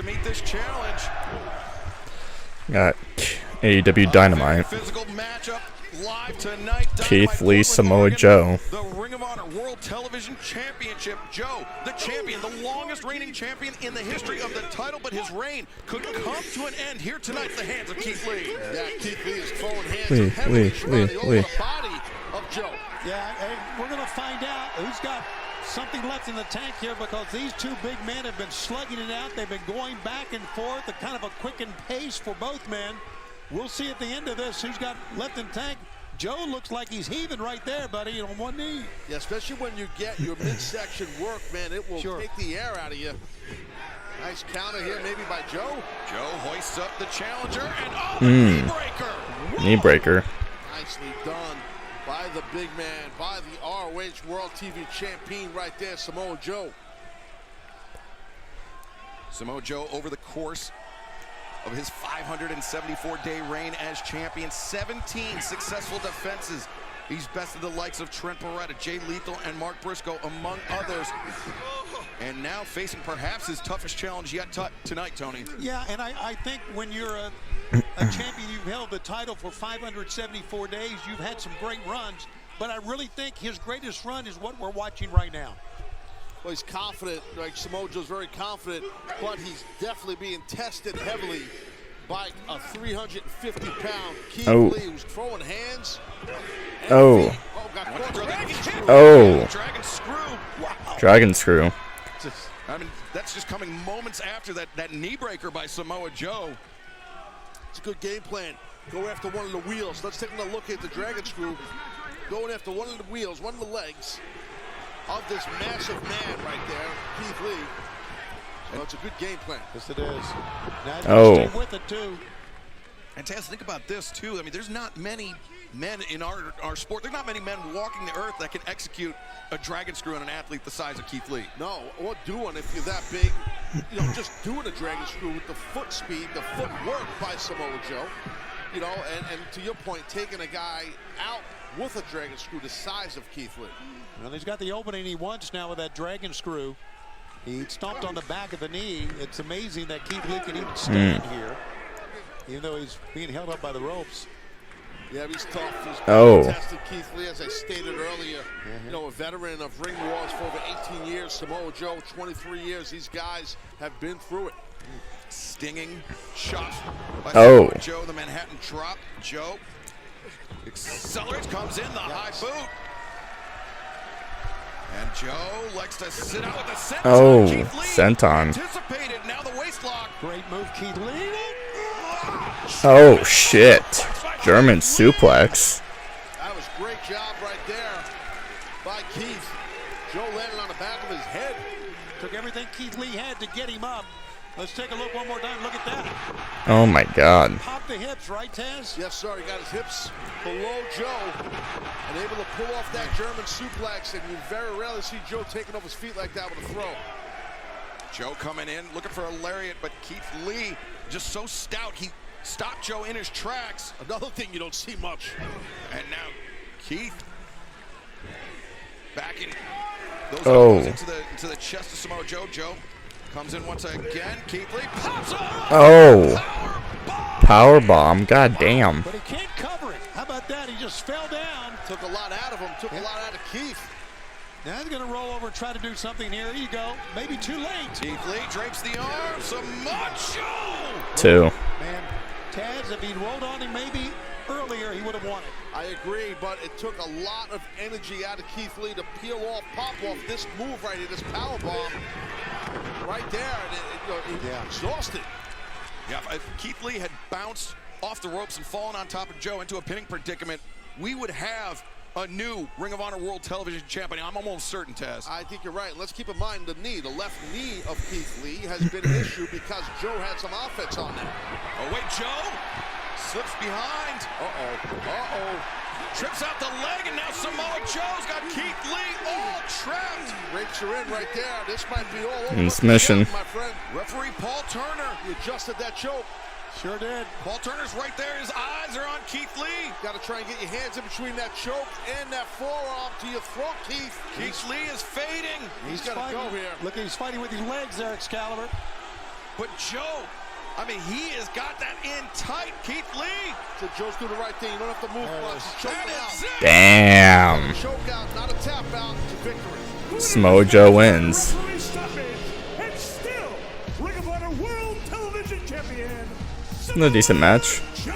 to meet this challenge. Got AEW Dynamite. Physical matchup live tonight. Keith Lee, Samoa Joe. The Ring of Honor World Television Championship. Joe, the champion, the longest reigning champion in the history of the title, but his reign could come to an end here tonight at the hands of Keith Lee. Yeah, Keith Lee is throwing hands heavily surrounding over the body of Joe. Yeah, and we're going to find out who's got something left in the tank here, because these two big men have been slugging it out. They've been going back and forth at kind of a quickened pace for both men. We'll see at the end of this who's got left in the tank. Joe looks like he's heaving right there, buddy, on one knee. Yeah, especially when you get your midsection work, man, it will take the air out of you. Nice counter here, maybe by Joe. Joe hoists up the challenger, and knee breaker. Knee breaker. Nicely done by the big man, by the ROH World TV Champion right there, Samoa Joe. Samoa Joe, over the course of his 574-day reign as champion, 17 successful defenses. He's bested the likes of Trent Beretta, Jay Lethal, and Mark Briscoe, among others. And now facing perhaps his toughest challenge yet tonight, Tony. Yeah, and I think when you're a champion, you've held the title for 574 days, you've had some great runs, but I really think his greatest run is what we're watching right now. Well, he's confident, like Samoa Joe's very confident, but he's definitely being tested heavily by a 350-pound Keith Lee, who's throwing hands. Got Dragon screw. Wow. Dragon screw. I mean, that's just coming moments after that knee breaker by Samoa Joe. It's a good game plan. Go after one of the wheels. Let's take a look at the Dragon screw. Going after one of the wheels, one of the legs of this massive man right there, Keith Lee. Well, it's a good game plan. Yes, it is. Now stay with it, too. And Taz, think about this, too. I mean, there's not many men in our sport. There's not many men walking the earth that can execute a dragon screw on an athlete the size of Keith Lee. No, or doing, if you're that big, you know, just doing a dragon screw with the foot speed, the footwork by Samoa Joe. You know, and to your point, taking a guy out with a dragon screw the size of Keith Lee. Well, he's got the opening he wants now with that dragon screw. He stomped on the back of the knee. It's amazing that Keith Lee can even stand here, even though he's being held up by the ropes. Yeah, he's tough. He's tested Keith Lee, as I stated earlier. You know, a veteran of ring wars for over 18 years. Samoa Joe, 23 years. These guys have been through it. Stinging shot by Samoa Joe, the Manhattan drop. Joe accelerates, comes in, the high boot. And Joe likes to sit out with the senton. Senton. Anticipated, now the waist lock. Great move, Keith Lee. Oh, shit. German suplex. That was a great job right there by Keith. Joe landed on the back of his head. Took everything Keith Lee had to get him up. Let's take a look one more time. Look at that. Oh, my God. Pop the hips, right, Taz? Yes, sir. He got his hips below Joe and able to pull off that German suplex. And you very rarely see Joe taking off his feet like that with a throw. Joe coming in, looking for a lariat, but Keith Lee just so stout. He stopped Joe in his tracks. Another thing you don't see much. And now Keith backing those elbows into the chest of Samoa Joe. Joe comes in once again. Keith Lee pops up. Power bomb. God damn. But he can't cover it. How about that? He just fell down. Took a lot out of him. Took a lot out of Keith. Now he's going to roll over and try to do something here. Here you go. Maybe too late. Keith Lee drapes the arm. Samoa Joe. 2. Man, Taz, if he'd rolled on him maybe earlier, he would have won it. I agree, but it took a lot of energy out of Keith Lee to peel off, pop off this move right here, this power bomb right there. And he exhausted. Yeah, if Keith Lee had bounced off the ropes and fallen on top of Joe into a pinning predicament, we would have a new Ring of Honor World Television Champion. I'm almost certain, Taz. I think you're right. Let's keep in mind the knee. The left knee of Keith Lee has been an issue because Joe had some offense on that. Oh, wait, Joe slips behind. Trips out the leg, and now Samoa Joe's got Keith Lee all trapped. Rakes are in right there. This might be all over. In submission. My friend. Referee Paul Turner. He adjusted that choke. Sure did. Paul Turner's right there. His eyes are on Keith Lee. Got to try and get your hands in between that choke and that forearm to your throat, Keith. Keith Lee is fading. He's got to go here. Look, he's fighting with his legs there, Excalibur. But Joe, I mean, he has got that in tight. Keith Lee. So Joe's doing the right thing. You don't have to move much. Choke That out. is it. Damn. Choke out, not a tap out to victory. Samoa Joe wins. Referee stoppage, and still Ring of Honor World Television Champion. No decent match. Joe.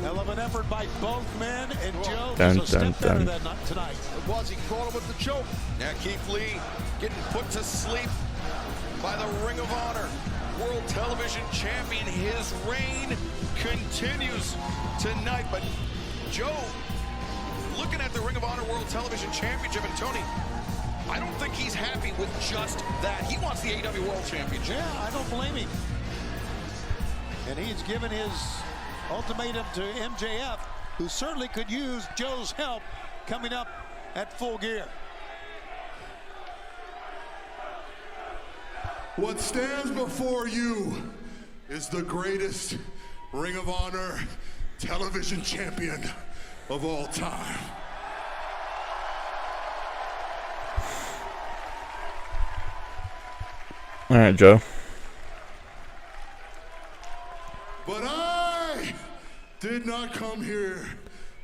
Hell of an effort by both men, and Joe Dun, is a dun, step better dun. than tonight. It was, he caught him with the choke. Now Keith Lee getting put to sleep by the Ring of Honor World Television Champion. His reign continues tonight. But Joe, looking at the Ring of Honor World Television Championship, and Tony, I don't think he's happy with just that. He wants the AEW World Championship. Yeah, I don't blame him. And he's given his ultimatum to MJF, who certainly could use Joe's help coming up at Full Gear. What stands before you is the greatest Ring of Honor television champion of all time. All right, Joe. But I did not come here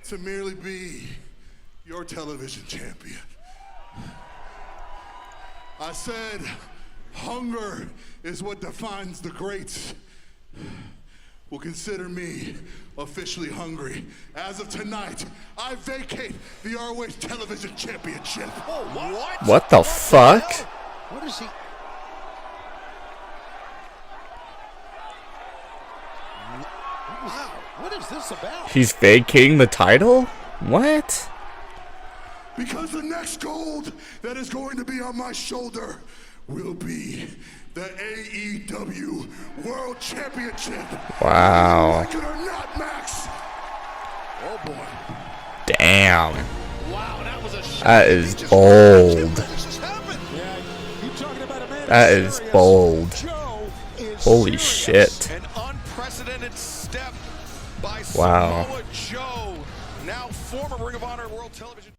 to merely be your television champion. I said, hunger is what defines the greats. Will consider me officially hungry. As of tonight, I vacate the ROH Television Championship. Oh, what? What the fuck? What is he? Wow, what is this about? He's vacating the title? What? Because the next gold that is going to be on my shoulder will be the AEW World Championship. Wow. Like it or not, Max. Oh, boy. Damn. Wow, that was a shot. That is He just- bold. This just happened. Yeah, you talking about a man That who's is serious. bold. Joe is Holy serious. shit. An unprecedented step by Wow. Samoa Joe, now former Ring of Honor World Television.